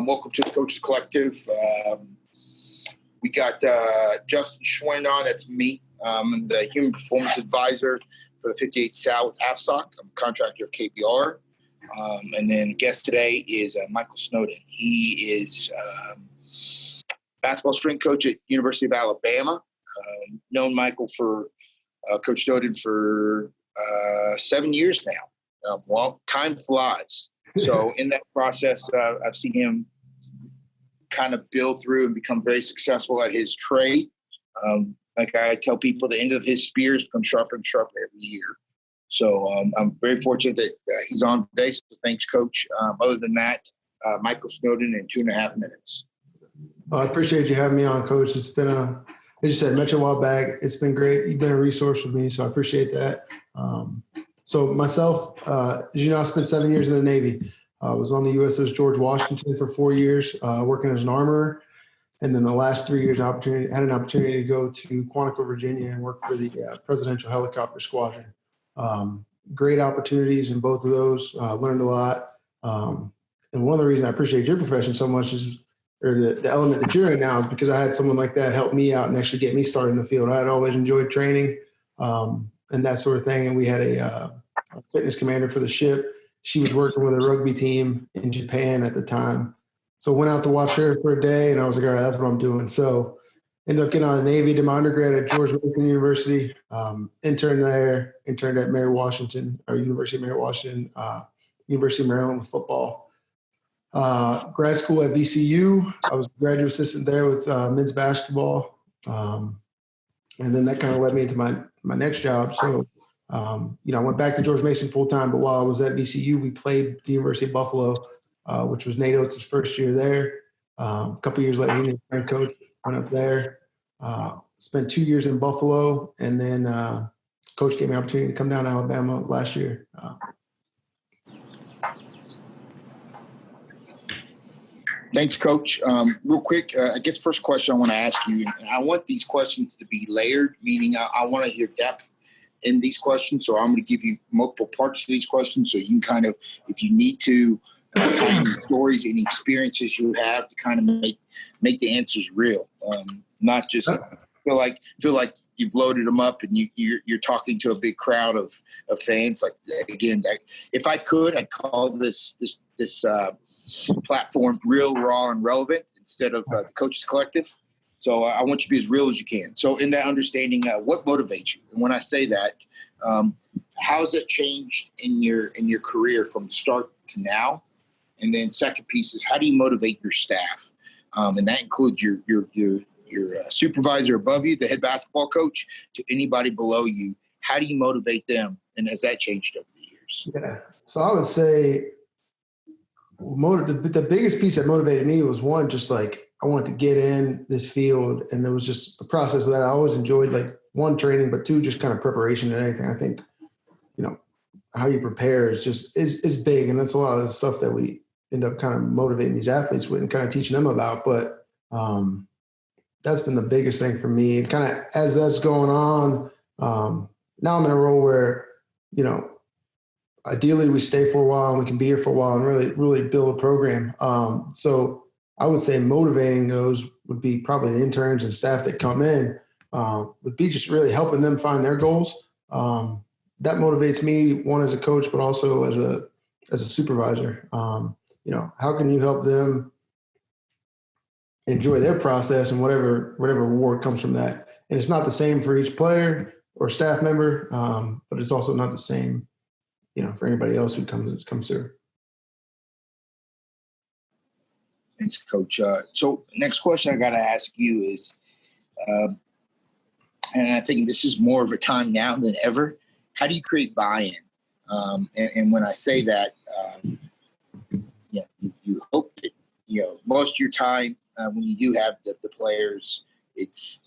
Welcome to the Coaches Collective. We got Justin Schwein on. That's me. I'm the Human Performance Advisor for the 58 South AFSOC. I'm a contractor of KBR. And then guest today is Michael Snowden. He is basketball strength coach at University of Alabama. Known Michael for Coach Snowden for 7 years now. Well, time flies. So in that process, I've seen him kind of build through and become very successful at his trade. Like I tell people, the end of his spears become sharper and sharper every year. So I'm very fortunate that he's on today. So thanks, Coach. Other than that, Michael Snowden in 2.5 minutes. Well, I appreciate you having me on, Coach. It's been as you said, mentioned a while back. It's been great. You've been a resource for me, so I appreciate that. So myself, as you know, I spent 7 years in the Navy. I was on the USS George Washington for 4 years, working as an armorer. And then the last 3 years, I had an opportunity to go to Quantico, Virginia, and work for the Presidential Helicopter Squadron. Great opportunities in both of those. Learned a lot. And one of the reasons I appreciate your profession so much or the element that you're in now is because I had someone like that help me out and actually get me started in the field. I had always enjoyed training and that sort of thing. And we had a fitness commander for the ship. She was working with a rugby team in Japan at the time. So went out to watch her for a day, and I was like, all right, that's what I'm doing. So ended up getting out of the Navy, did my undergrad at George Mason University, interned at Mary Washington, or University of Mary Washington, University of Maryland with football. Grad school at VCU. I was a graduate assistant there with men's basketball. And then that kind of led me into my next job. So, I went back to George Mason full time, but while I was at VCU, we played the University of Buffalo, which was Nate Oates' first year there. A couple years later, he was strength coach, went up there, spent 2 years in Buffalo, and then coach gave me an opportunity to come down to Alabama last year. Thanks, Coach. Real quick, I guess first question I want to ask you, and I want these questions to be layered, meaning I want to hear depth in these questions. So I'm going to give you multiple parts to these questions so you can kind of, if you need to, tell any stories, any experiences you have to kind of make the answers real. Not just feel like you've loaded them up and you're talking to a big crowd of fans. Like, again, if I could, I'd call this platform real, raw, and relevant instead of the Coaches Collective. So I want you to be as real as you can. So in that understanding, what motivates you? And when I say that, how has it changed in your career from start to now? And then second piece is, how do you motivate your staff? And that includes your supervisor above you, the head basketball coach, to anybody below you. How do you motivate them? And has that changed over the years? Yeah. So I would say the biggest piece that motivated me was, one, just like I wanted to get in this field, and there was just the process of that. I always enjoyed, like, one, training, but two, just kind of preparation and everything. I think, how you prepare is big, and that's a lot of the stuff that we end up kind of motivating these athletes with and kind of teaching them about. But that's been the biggest thing for me. And kind of as that's going on, now I'm in a role where, ideally we stay for a while and we can be here for a while and really, really build a program. So I would say motivating those would be probably the interns and staff that come in, would be just really helping them find their goals. That motivates me, one, as a coach, but also as a supervisor. How can you help them enjoy their process and whatever reward comes from that? And it's not the same for each player or staff member, but it's also not the same, for anybody else who comes through. Thanks, Coach. So next question I got to ask you is, and I think this is more of a time now than ever, how do you create buy-in? And when I say that, you hope that, most of your time when you do have the players, it's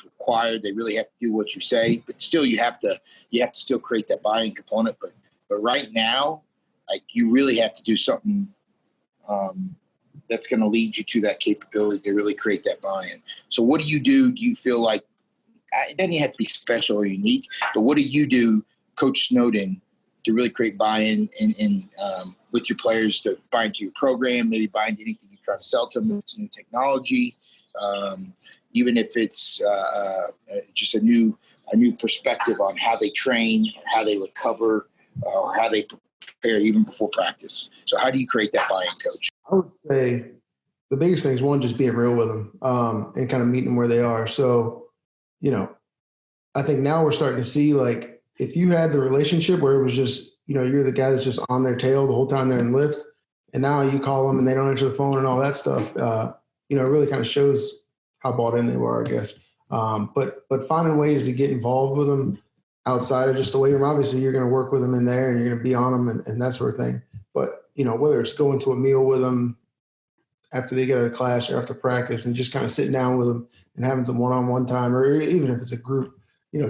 required. They really have to do what you say, but still you have to still create that buy-in component. But right now, like, you really have to do something that's going to lead you to that capability to really create that buy-in. So what do you do? Do you feel like it doesn't have to be special or unique, but what do you do, Coach Snowden, to really create buy-in with your players, to buy into your program, maybe buy into anything you try to sell to them. If it's new technology, even if it's just a new perspective on how they train, how they recover, or how they prepare even before practice. So how do you create that buy-in, Coach? I would say the biggest thing is, one, just being real with them and kind of meeting them where they are. So, I think now we're starting to see, like, if you had the relationship where it was just, you're the guy that's just on their tail the whole time they're in lift, and now you call them and they don't answer the phone and all that stuff, it really kind of shows how bought in they were, I guess. But finding ways to get involved with them outside of just the weight room. Obviously, you're going to work with them in there and you're going to be on them and that sort of thing. But, whether it's going to a meal with them after they get out of class or after practice and just kind of sitting down with them and having some one-on-one time, or even if it's a group,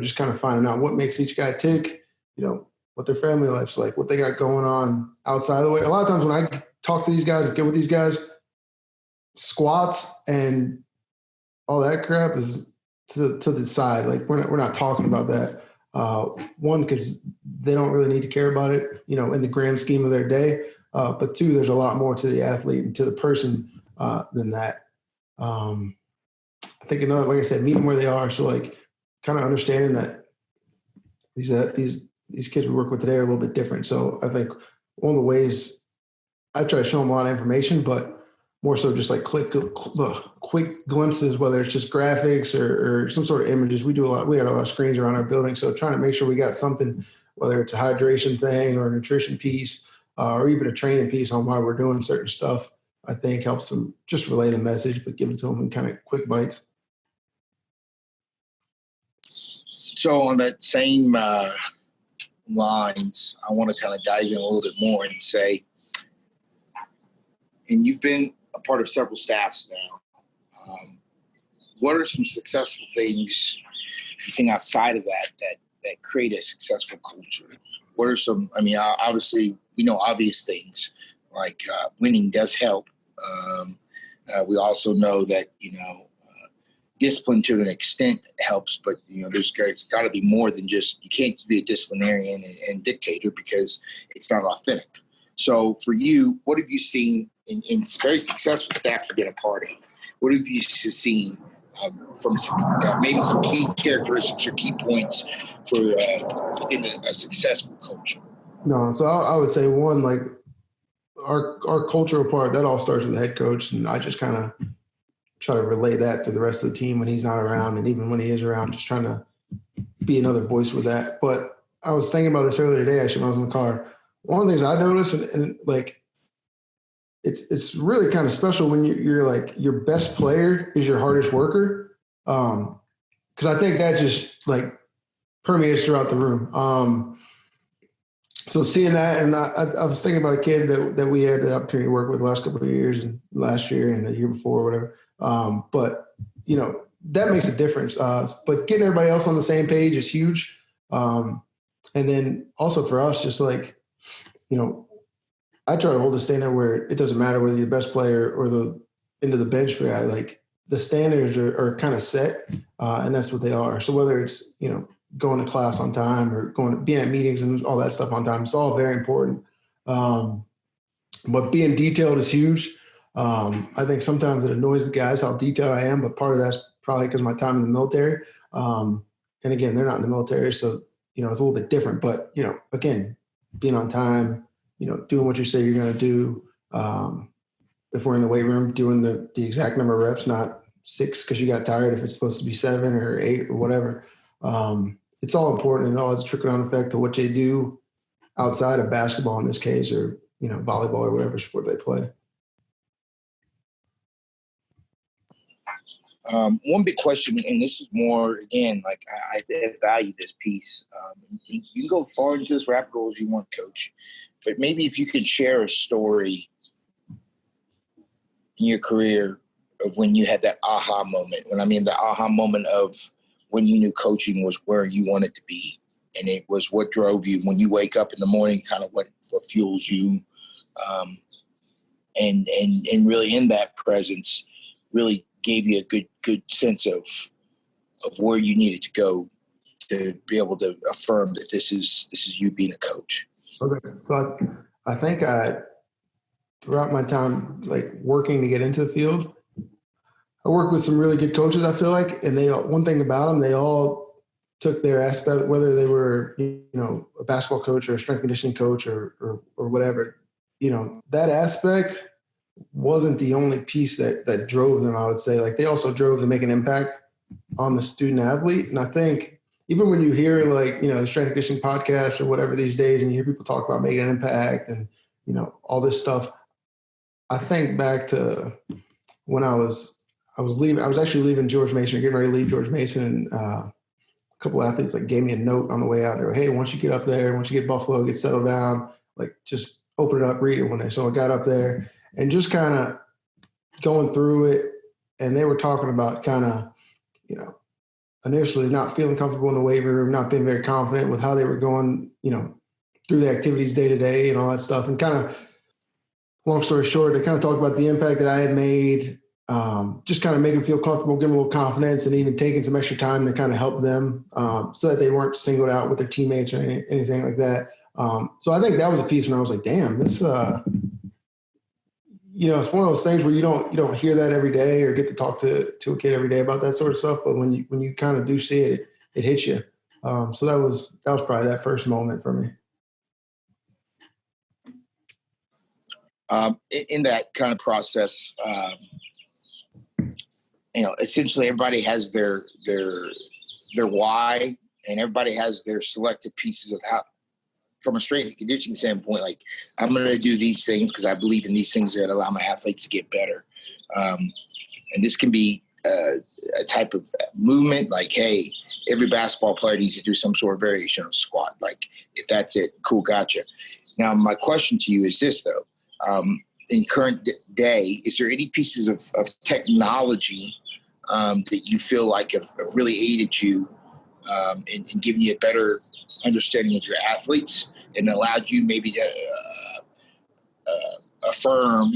just kind of finding out what makes each guy tick, what their family life's like, what they got going on outside of the weight. A lot of times when I talk to these guys, get with these guys, squats and all that crap is to the side. Like, we're not talking about that. One, because they don't really need to care about it, in the grand scheme of their day. But two, there's a lot more to the athlete and to the person than that. I think another, like I said, meet them where they are. So, like, kind of understanding that these kids we work with today are a little bit different. So I think one of the ways I try to show them a lot of information, but more so just like quick glimpses, whether it's just graphics or some sort of images. We got a lot of screens around our building. So trying to make sure we got something, whether it's a hydration thing or a nutrition piece, or even a training piece on why we're doing certain stuff, I think helps them just relay the message, but give it to them in kind of quick bites. So on that same lines, I want to kind of dive in a little bit more and say, and you've been a part of several staffs now, what are some successful things you think outside of that create a successful culture? What are some, obviously we know obvious things like winning does help. We also know that, discipline to an extent helps, but there's got to be more than just, you can't be a disciplinarian and dictator because it's not authentic. So for you, what have you seen in very successful staffs you've been a part of? What have you seen from maybe some key characteristics or key points for within a successful culture? No, so I would say, one, like our cultural part, that all starts with the head coach, and I just kind of try to relay that to the rest of the team when he's not around, and even when he is around, just trying to be another voice with that. But I was thinking about this earlier today, actually, when I was in the car. One of the things I noticed, and like, it's really kind of special when you're like, your best player is your hardest worker, because I think that just like permeates throughout the room. So seeing that, and I was thinking about a kid that we had the opportunity to work with the last couple of years, and last year and the year before, or whatever. But that makes a difference. But getting everybody else on the same page is huge. And then also for us, just like, I try to hold a standard where it doesn't matter whether you're the best player or the into the bench guy. Like, the standards are kind of set, and that's what they are. So whether it's going to class on time or being at meetings and all that stuff on time, it's all very important. But being detailed is huge. I think sometimes it annoys the guys how detailed I am, but part of that's probably because of my time in the military. And again, they're not in the military, so it's a little bit different. But again, being on time, doing what you say you're going to do. If we're in the weight room, doing the exact number of reps, not 6 because you got tired, if it's supposed to be 7 or 8 or whatever. It's all important, and all has a trickle-down effect to what they do outside of basketball in this case, or volleyball or whatever sport they play. One big question, and this is more, again, like I value this piece. You can go far into this rabbit hole as you want, Coach, but maybe if you could share a story in your career of when you had that aha moment. When I mean the aha moment of when you knew coaching was where you wanted to be, and it was what drove you when you wake up in the morning, kind of what fuels you, and really in that presence really gave you a good sense of where you needed to go to be able to affirm that this is you being a coach. Okay. So I think throughout my time, like working to get into the field, I worked with some really good coaches, I feel like, and one thing about them, they all took their aspect, whether they were, a basketball coach or a strength conditioning coach or whatever, that aspect wasn't the only piece that drove them, I would say. Like they also drove to make an impact on the student athlete. And I think even when you hear like, the strength and conditioning podcast or whatever these days, and you hear people talk about making an impact and, all this stuff, I think back to when I was leaving, I was actually leaving George Mason, or getting ready to leave George Mason. And a couple of athletes like gave me a note on the way out. They were, hey, once you get up there, once you get Buffalo, get settled down, like just open it up, read it one day. So I got up there and just kind of going through it. And they were talking about kind of, initially not feeling comfortable in the weight room, not being very confident with how they were going, through the activities day to day and all that stuff. And kind of, long story short, they kind of talked about the impact that I had made, just kind of make them feel comfortable, give them a little confidence, and even taking some extra time to kind of help them so that they weren't singled out with their teammates or anything like that. So I think that was a piece when I was like, damn, this, it's one of those things where you don't hear that every day or get to talk to a kid every day about that sort of stuff. But when you kind of do see it, it hits you. So that was probably that first moment for me. In that kind of process, essentially everybody has their why, and everybody has their selected pieces of how, from a strength and conditioning standpoint, like I'm going to do these things because I believe in these things that allow my athletes to get better. And this can be a type of movement, like, hey, every basketball player needs to do some sort of variation on squat. Like, if that's it, cool, gotcha. Now, my question to you is this, though. In current day, is there any pieces of technology that you feel like have really aided you in giving you a better understanding of your athletes and allowed you maybe to affirm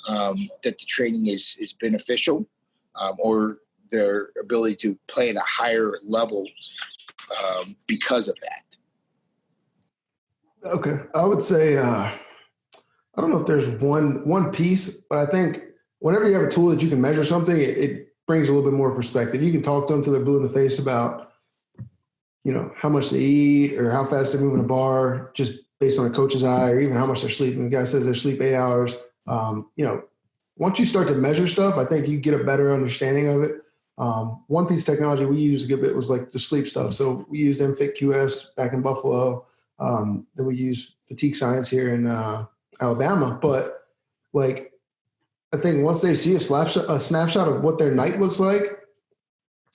that the training is beneficial or their ability to play at a higher level because of that? Okay. I would say, I don't know if there's one piece, but I think whenever you have a tool that you can measure something, it brings a little bit more perspective. You can talk to them till they're blue in the face about, how much they eat or how fast they're moving a bar just based on a coach's eye, or even how much they're sleeping. The guy says they sleep 8 hours. Once you start to measure stuff, I think you get a better understanding of it. One piece of technology we used a good bit was like the sleep stuff. So we used MFit-QS back in Buffalo. Then we use Fatigue Science here in Alabama. But like, I think once they see a snapshot of what their night looks like,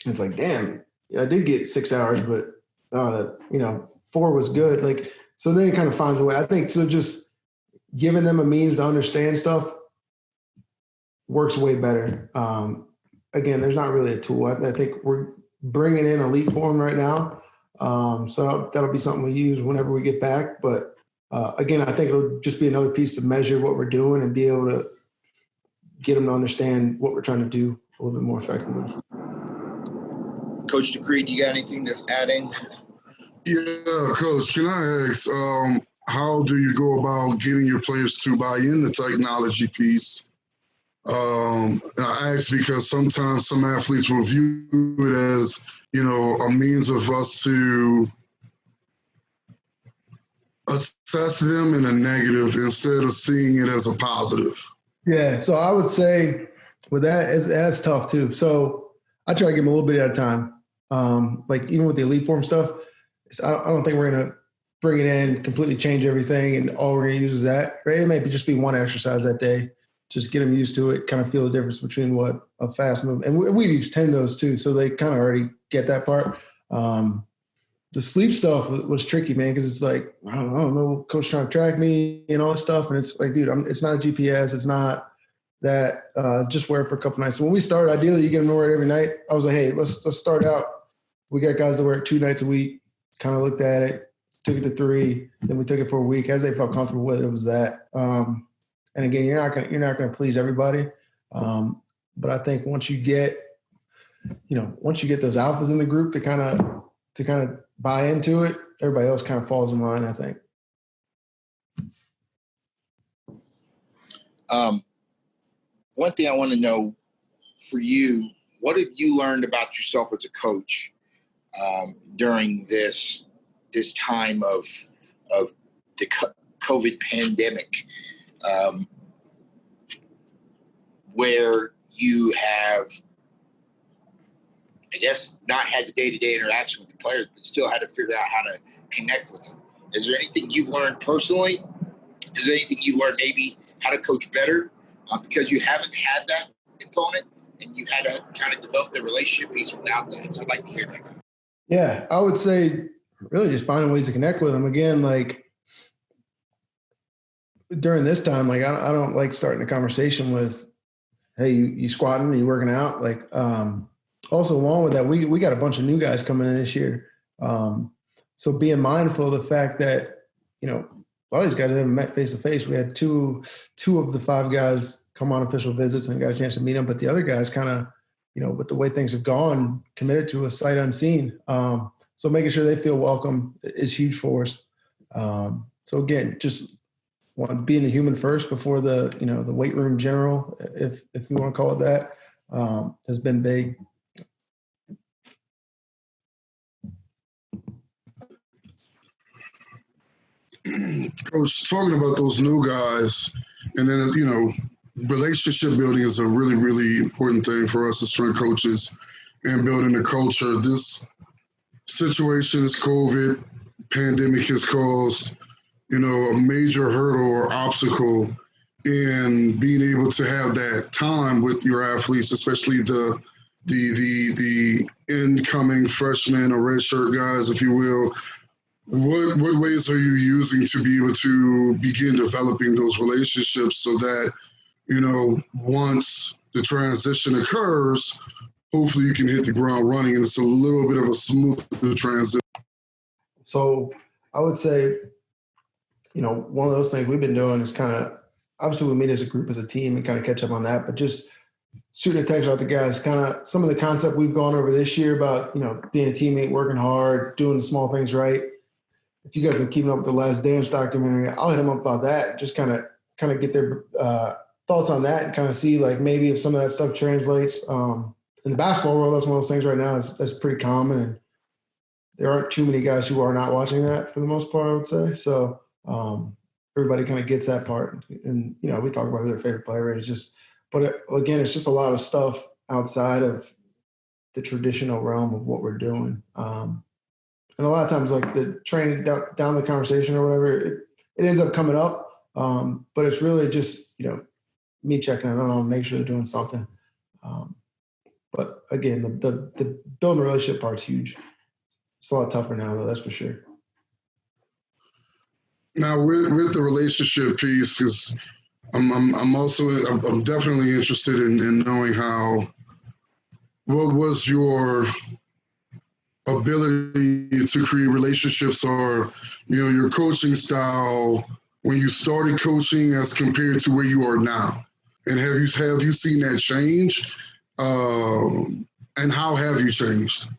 it's like, damn, I did get 6 hours, but 4 was good. Like, so then it kind of finds a way. I think so. Just giving them a means to understand stuff works way better. Again, there's not really a tool. I think we're bringing in Elite Form right now. So that'll be something we use whenever we get back. But again, I think it'll just be another piece to measure what we're doing and be able to get them to understand what we're trying to do a little bit more effectively. Coach DeCree, do you got anything to add in? Yeah, Coach, can I ask, how do you go about getting your players to buy in the technology piece? I ask because sometimes some athletes will view it as, a means of us to assess them in a negative instead of seeing it as a positive. Yeah, so I would say with that, that's tough too. So I try to give them a little bit at a time. Like even with the Elite Form stuff, I don't think we're going to bring it in, completely change everything, and all we're going to use is that. Right? It may just be one exercise that day. Just get them used to it, kind of feel the difference between what a fast move. And we use 10 those too, so they kind of already get that part. The sleep stuff was tricky, man, because it's like, I don't know, coach trying to track me and all this stuff. And it's like, dude, it's not a GPS. It's not that. Just wear it for a couple nights. So when we started, ideally, you get them to wear it every night. I was like, hey, let's start out. We got guys that wear it 2 nights a week, kind of looked at it, took it to 3. Then we took it for a week. As they felt comfortable with it, it was that. And again, you're not gonna please everybody, but I think once you get those alphas in the group to kind of buy into it, everybody else kind of falls in line, I think. One thing I want to know for you, what have you learned about yourself as a coach during this time of the COVID pandemic, where you have, I guess, not had the day-to-day interaction with the players, but still had to figure out how to connect with them? Is there anything you've learned personally? Is there anything you learned maybe how to coach better because you haven't had that component and you had to kind of develop the relationship piece without that? So I'd like to hear that. Yeah, I would say really just finding ways to connect with them. Again, like during this time, like I don't like starting a conversation with, hey, you squatting, are you working out? Like also along with that, we got a bunch of new guys coming in this year. So being mindful of the fact that, you know, a lot of these guys haven't met face to face. We had two of the 5 guys come on official visits and got a chance to meet them, but the other guys kind of, you know, with the way things have gone, committed to a sight unseen. So making sure they feel welcome is huge for us. So again, just being a human first before the weight room general, if you want to call it that, has been big. Coach, talking about those new guys, and then, you know, relationship building is a really, really important thing for us as strength coaches and building the culture. This situation, this COVID pandemic has caused, you know, a major hurdle or obstacle in being able to have that time with your athletes, especially the incoming freshmen or redshirt guys, if you will. What ways are you using to be able to begin developing those relationships so that, you know, once the transition occurs, hopefully you can hit the ground running and it's a little bit of a smoother transition? So I would say, you know, one of those things we've been doing is kind of, obviously we meet as a group, as a team and kind of catch up on that, but just shooting a text out to guys, kind of some of the concept we've gone over this year about, you know, being a teammate, working hard, doing the small things right. If you guys have been keeping up with the Last Dance documentary, I'll hit them up about that. Just kind of get their thoughts on that and kind of see like maybe if some of that stuff translates. In the basketball world, that's one of those things right now that's pretty common, and there aren't too many guys who are not watching that for the most part, I would say. So everybody kind of gets that part, and you know, we talk about who their favorite player is. Just, but again, it's just a lot of stuff outside of the traditional realm of what we're doing. And a lot of times, like the training down the conversation or whatever, it ends up coming up. But it's really just, you know, me checking in on them, make sure they're doing something. But again, the building a relationship part's huge. It's a lot tougher now, though, that's for sure. Now, with the relationship piece, because I'm definitely interested in knowing what was your ability to create relationships, or, you know, your coaching style when you started coaching as compared to where you are now, and have you seen that change, and how have you changed?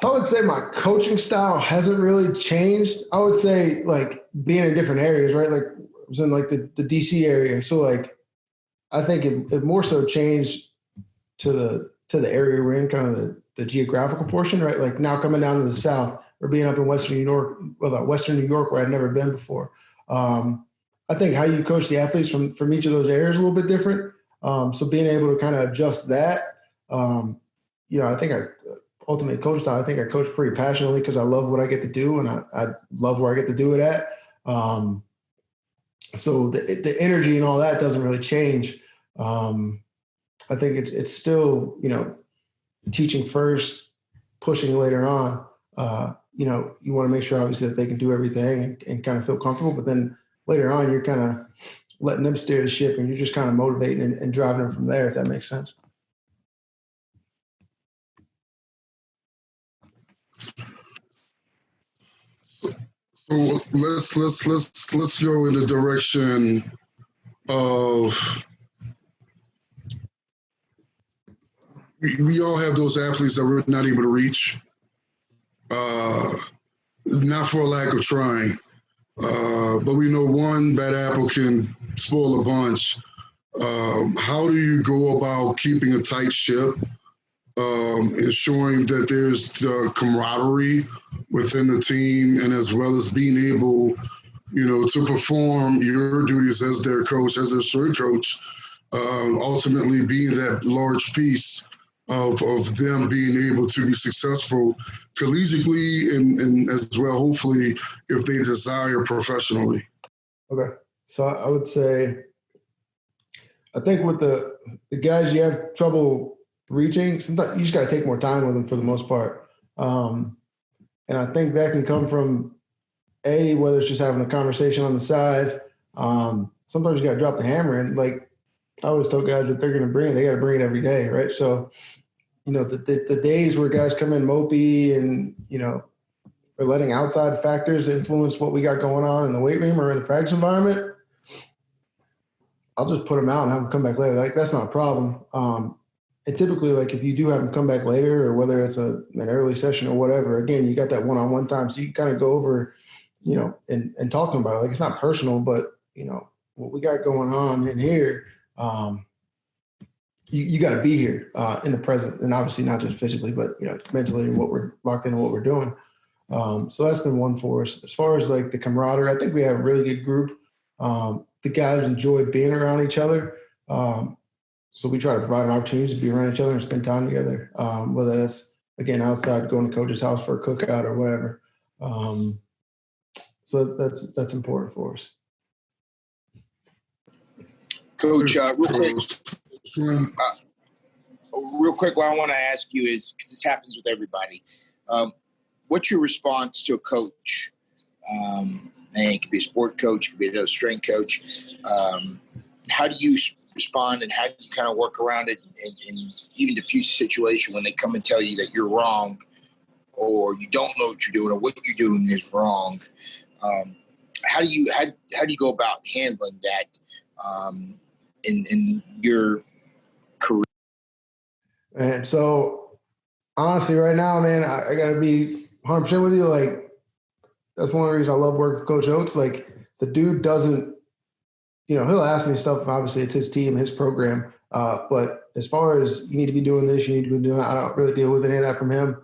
So I would say my coaching style hasn't really changed. I would say like being in different areas, right? Like I was in like the DC area, so like I think it more so changed to the area we're in, kind of the geographical portion, right? Like now coming down to the South or being up in Western New York where I'd never been before. I think how you coach the athletes from each of those areas is a little bit different. So being able to kind of adjust that, you know, I think ultimate coach style, I think I coach pretty passionately because I love what I get to do and I love where I get to do it at. So the energy and all that doesn't really change. I think it's still, you know, teaching first, pushing later on. You know, you want to make sure obviously that they can do everything and kind of feel comfortable, but then later on you're kind of letting them steer the ship and you're just kind of motivating and driving them from there, if that makes sense. So let's go in the direction of, we all have those athletes that we're not able to reach, not for a lack of trying, but we know one bad apple can spoil a bunch. How do you go about keeping a tight ship, ensuring that there's the camaraderie within the team, and as well as being able, to perform your duties as their coach, as their strength coach, ultimately being that large piece of them being able to be successful collegiately and as well, hopefully, if they desire professionally. Okay. So I would say, I think with the guys you have trouble reaching, sometimes you just got to take more time with them for the most part. And I think that can come from whether it's just having a conversation on the side. Sometimes you got to drop the hammer, and like I always tell guys, that they're going to bring it, they got to bring it every day, right? So, the days where guys come in mopey and are letting outside factors influence what we got going on in the weight room or in the practice environment, I'll just put them out and have them come back later. Like, that's not a problem. And typically, like, if you do have them come back later, or whether it's an early session or whatever, again, you got that one-on-one time, so you can kind of go over, and talk to them about it. Like, it's not personal, but what we got going on in here, you got to be here in the present, and obviously not just physically, but mentally, and what we're locked into, what we're doing. So that's been one for us. As far as like the camaraderie, I think we have a really good group. The guys enjoy being around each other. So we try to provide opportunities to be around each other and spend time together, whether that's, again, outside, going to coach's house for a cookout or whatever. So that's important for us. Coach, real quick, what I want to ask you is, because this happens with everybody, what's your response to a coach? And it could be a sport coach, it could be a strength coach. How do you respond, and how do you kind of work around it and even diffuse a situation when they come and tell you that you're wrong, or you don't know what you're doing, or what you're doing is wrong? How do you go about handling that in your career? And so, honestly, right now, man, I got to be 100% with you. Like, that's one of the reasons I love working for Coach Oates. Like, the dude doesn't, he'll ask me stuff. Obviously, it's his team, his program. But as far as you need to be doing this, you need to be doing that, I don't really deal with any of that from him.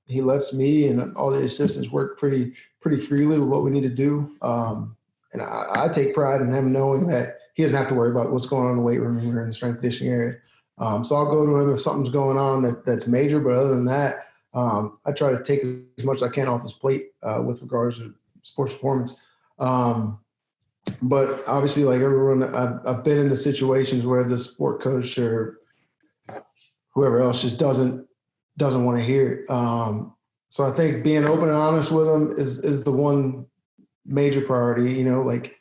He lets me and all the assistants work pretty freely with what we need to do. And I take pride in him knowing that he doesn't have to worry about what's going on in the weight room or in the strength conditioning area. So I'll go to him if something's going on that's major. But other than that, I try to take as much as I can off his plate with regards to sports performance. But obviously, like everyone, I've been in the situations where the sport coach or whoever else just doesn't want to hear it. So I think being open and honest with them is the one major priority. Like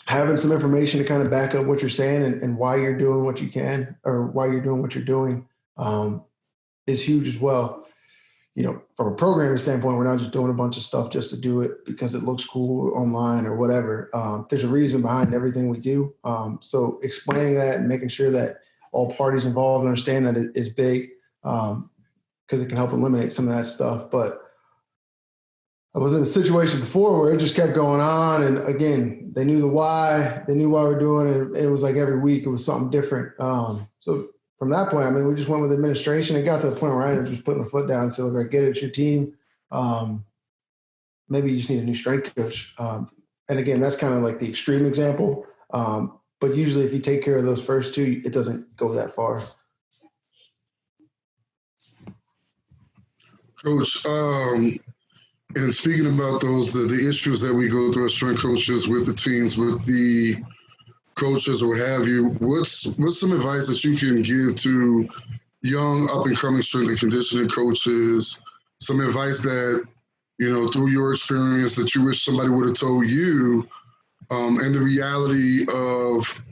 having some information to kind of back up what you're saying and why you're doing what you can, or why you're doing what you're doing, is huge as well. From a programming standpoint, we're not just doing a bunch of stuff just to do it because it looks cool online or whatever. There's a reason behind everything we do. So explaining that and making sure that all parties involved understand that is big, because it can help eliminate some of that stuff. But I was in a situation before where it just kept going on. And again, they knew the why, they knew why we're doing it. And it was like every week it was something different. So from that point, we just went with administration. It got to the point where I ended up just putting my foot down and said, look, I get it, it's your team. Maybe you just need a new strength coach. And again, that's kind of like the extreme example. But usually if you take care of those first two, it doesn't go that far. Coach, and speaking about those, the issues that we go through as strength coaches with the teams, with the coaches or what have you, what's some advice that you can give to young up-and-coming strength and conditioning coaches, some advice that, through your experience that you wish somebody would have told you, and the reality of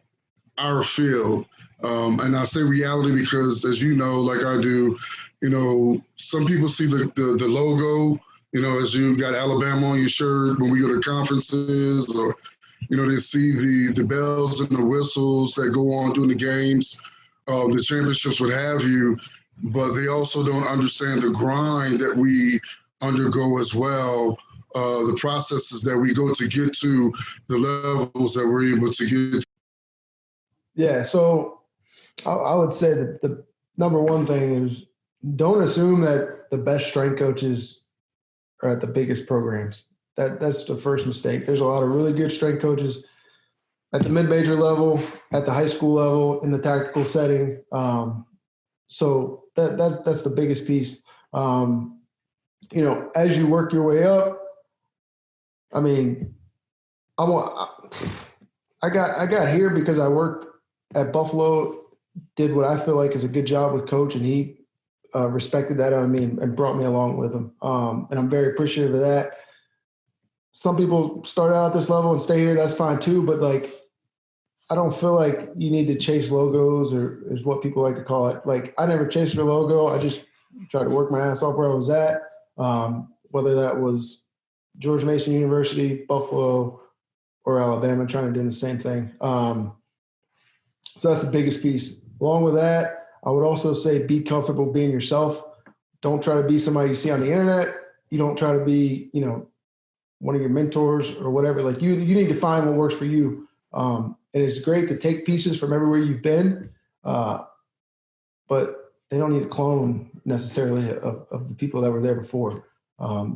our field? And I say reality because, as you know, like I do, some people see the logo, as you got Alabama on your shirt when we go to conferences, or, they see the bells and the whistles that go on during the games, the championships, what have you, but they also don't understand the grind that we undergo as well, the processes that we go to get to the levels that we're able to get. Yeah, so I would say that the number one thing is don't assume that the best strength coaches are at the biggest programs. That's the first mistake. There's a lot of really good strength coaches at the mid-major level, at the high school level, in the tactical setting. So that's the biggest piece. As you work your way up, I mean, I got here because I worked at Buffalo, did what I feel like is a good job with coach, and he respected that of me and brought me along with him. And I'm very appreciative of that. Some people start out at this level and stay here. That's fine too. But I don't feel like you need to chase logos, or is what people like to call it. Like, I never chased a logo. I just tried to work my ass off where I was at. Whether that was George Mason University, Buffalo, or Alabama, trying to do the same thing. So that's the biggest piece. Along with that, I would also say be comfortable being yourself. Don't try to be somebody you see on the internet. You don't try to be, one of your mentors or whatever. Like, you need to find what works for you. And it's great to take pieces from everywhere you've been, but they don't need a clone necessarily of the people that were there before.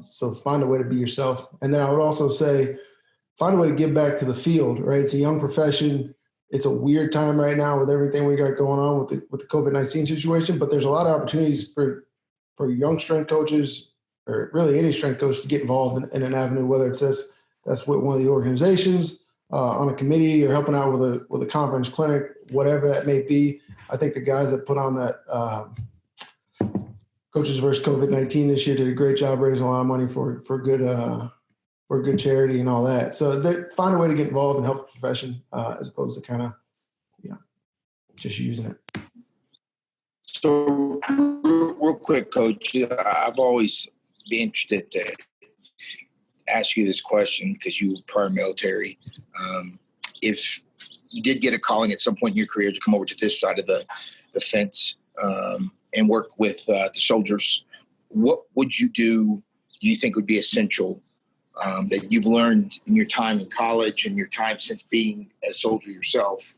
So find a way to be yourself. And then I would also say, find a way to give back to the field, right? It's a young profession. It's a weird time right now with everything we got going on with the COVID-19 situation, but there's a lot of opportunities for young strength coaches, or really any strength coach, to get involved in an avenue, whether it's that's with one of the organizations, on a committee, or helping out with a conference clinic, whatever that may be. I think the guys that put on that Coaches versus COVID-19 this year did a great job raising a lot of money for good charity and all that. So they find a way to get involved and help the profession, as opposed to kind of, just using it. So real quick, Coach, I've always been interested to ask you this question because you were prior military. If you did get a calling at some point in your career to come over to this side of the fence and work with the soldiers, what would you do you think would be essential that you've learned in your time in college and your time since being a soldier yourself,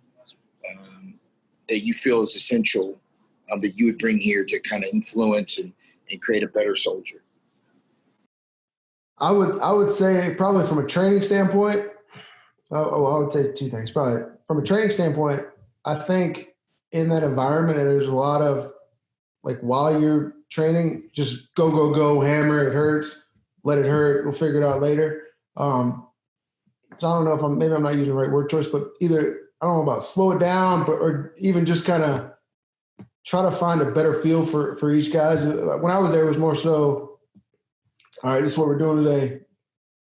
that you feel is essential, that you would bring here to kind of influence and create a better soldier? I would say probably from a training standpoint, I would say two things. Probably from a training standpoint, I think in that environment, there's a lot of, like, while you're training, just go, hammer, it hurts, let it hurt, we'll figure it out later. So I don't know if maybe I'm not using the right word choice, but either, I don't know about slow it down, or even just kind of try to find a better feel for each guys. When I was there, it was more so, all right, this is what we're doing today.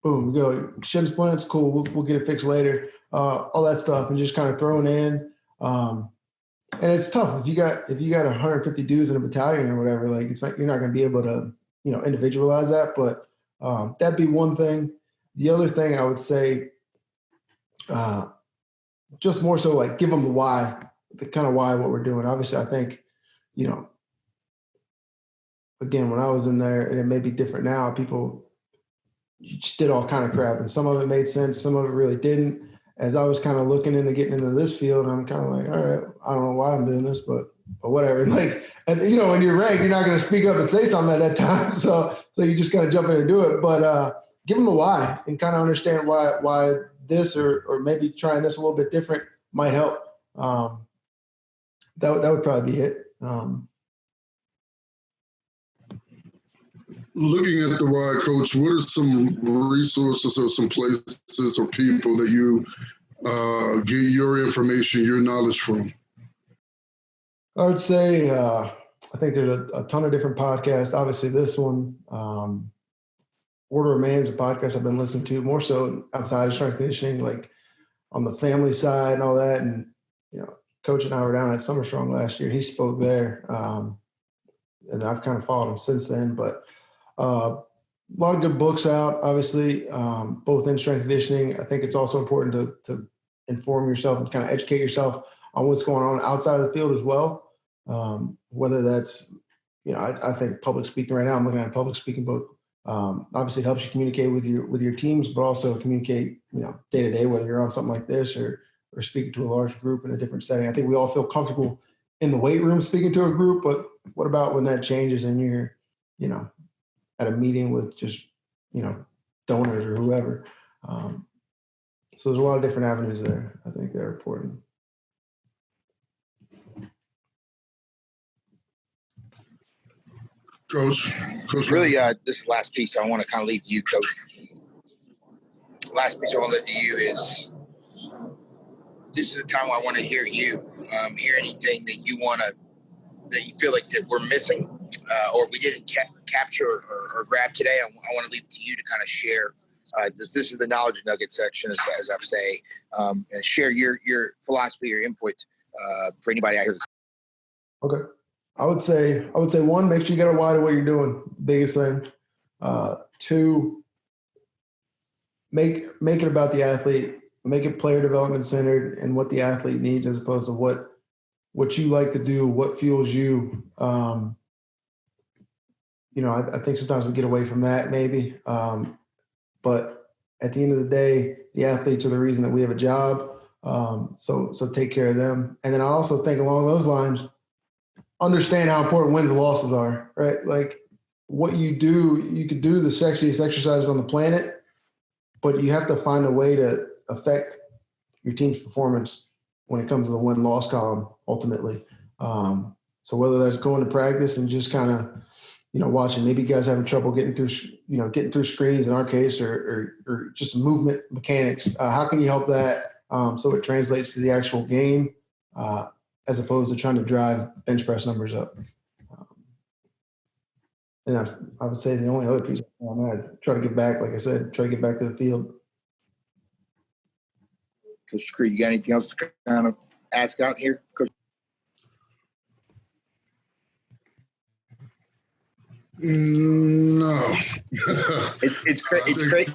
Boom, we go. Shin splints, cool. We'll get it fixed later. All that stuff, and just kind of throwing in. And it's tough if you got 150 dudes in a battalion or whatever. Like, it's like you're not going to be able to individualize that. But that'd be one thing. The other thing I would say, just more so, like, give them the why, the kind of why what we're doing. Obviously, I think, again, when I was in there, and it may be different now, people just did all kind of crap, and some of it made sense, some of it really didn't. As I was kind of looking into getting into this field, I'm kind of like, all right, I don't know why I'm doing this, but whatever. Like, and when you're ranked, you're not going to speak up and say something at that time. So you just got to jump in and do it. But give them the why and kind of understand why this or maybe trying this a little bit different might help. That would probably be it. Looking at the why, Coach, what are some resources or some places or people that you get your information, your knowledge from? I would say I think there's a ton of different podcasts. Obviously, this one, Order of Man, is a podcast I've been listening to more so outside of strength conditioning, like on the family side and all that. And Coach and I were down at Summer Strong last year. He spoke there, and I've kind of followed him since then. But a lot of good books out, obviously, both in strength conditioning. I think it's also important to inform yourself and kind of educate yourself on what's going on outside of the field as well. Whether that's, I think public speaking right now, I'm looking at a public speaking book Obviously, it helps you communicate with your teams, but also communicate, day to day, whether you're on something like this or speaking to a large group in a different setting. I think we all feel comfortable in the weight room speaking to a group, but what about when that changes and you're, at a meeting with just, donors or whoever? So there's a lot of different avenues there. I think they're important. Coach. Really, this last piece I want to kind of leave to you, Coach. Last piece I want to leave to you is this is the time I want to hear you, hear anything that you that you feel like that we're missing or we didn't capture or grab today. I want to leave it to you to kind of share. This is the knowledge nugget section, as I say. And share your philosophy, your input for anybody out here. Okay. I would say one, make sure you get a why to what you're doing. Biggest thing. Two, make it about the athlete. Make it player development centered and what the athlete needs, as opposed to what you like to do, what fuels you. I think sometimes we get away from that maybe. But at the end of the day, the athletes are the reason that we have a job. So take care of them. And then I also think along those lines, understand how important wins and losses are, right? Like what you do, you could do the sexiest exercises on the planet, but you have to find a way to affect your team's performance when it comes to the win-loss column ultimately. So whether that's going to practice and just kind of, watching, maybe you guys having trouble getting through screens in our case, or just movement mechanics. How can you help that so it translates to the actual game as opposed to trying to drive bench press numbers up? And I would say the only other piece on that, try to get back, like I said, try to get back to the field. Coach Crew, you got anything else to kind of ask out here, Coach? No. It's great. It's great.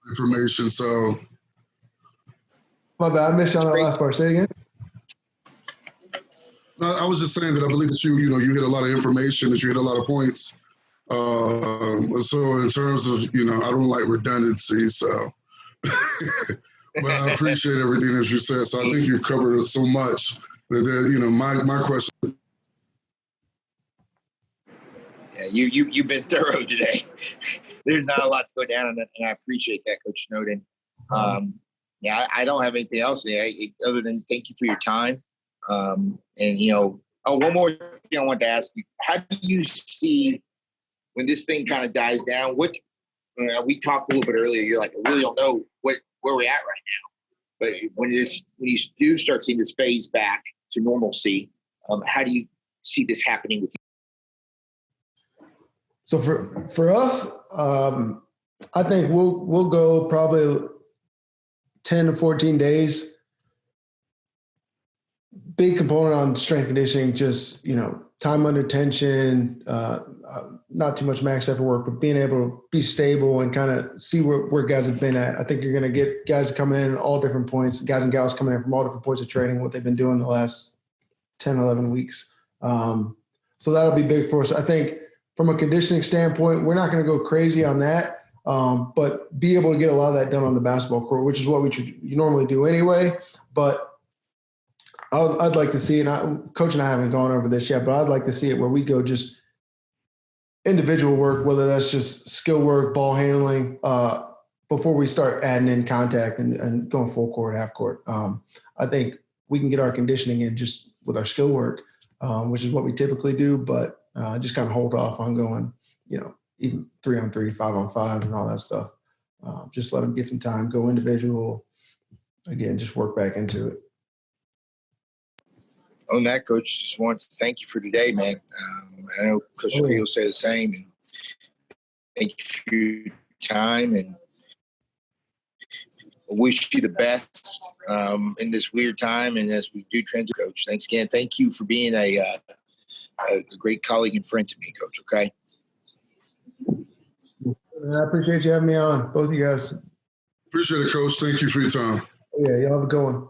Information. So. My bad. I missed on that last part. Say it again. No, I was just saying that I believe that you hit a lot of information, that you hit a lot of points. So in terms of, I don't like redundancy, so. But I appreciate everything that you said. So I think you've covered so much that my question. Yeah, you've been thorough today. There's not a lot to go down on that, and I appreciate that, Coach Snowden. I don't have anything else other than thank you for your time. And one more thing I wanted to ask you: how do you see when this thing kind of dies down? What we talked a little bit earlier. You're like, I really don't know where we're at right now. But when you do start seeing this phase back to normalcy, how do you see this happening with you? So for us, I think we'll go probably 10 to 14 days. Big component on strength conditioning, just, time under tension, not too much max effort work, but being able to be stable and kind of see where guys have been at. I think you're going to get guys coming in at all different points, guys and gals coming in from all different points of training, what they've been doing the last 10, 11 weeks. So that'll be big for us. I think from a conditioning standpoint, we're not going to go crazy on that, but be able to get a lot of that done on the basketball court, which is what you normally do anyway. But I'd like to see, and Coach and I haven't gone over this yet, but I'd like to see it where we go just individual work, whether that's just skill work, ball handling, before we start adding in contact and going full court, half court. I think we can get our conditioning in just with our skill work, which is what we typically do, but just kind of hold off on going, even 3-on-3, 5-on-5 and all that stuff. Just let them get some time, go individual, again, just work back into it. On that, Coach, just want to thank you for today, man. I know Coach Cree will say the same. And thank you for your time, and I wish you the best in this weird time. And as we do transition, Coach, thanks again. Thank you for being a great colleague and friend to me, Coach. Okay. I appreciate you having me on, both of you guys. Appreciate it, Coach. Thank you for your time. Yeah, y'all have a good one.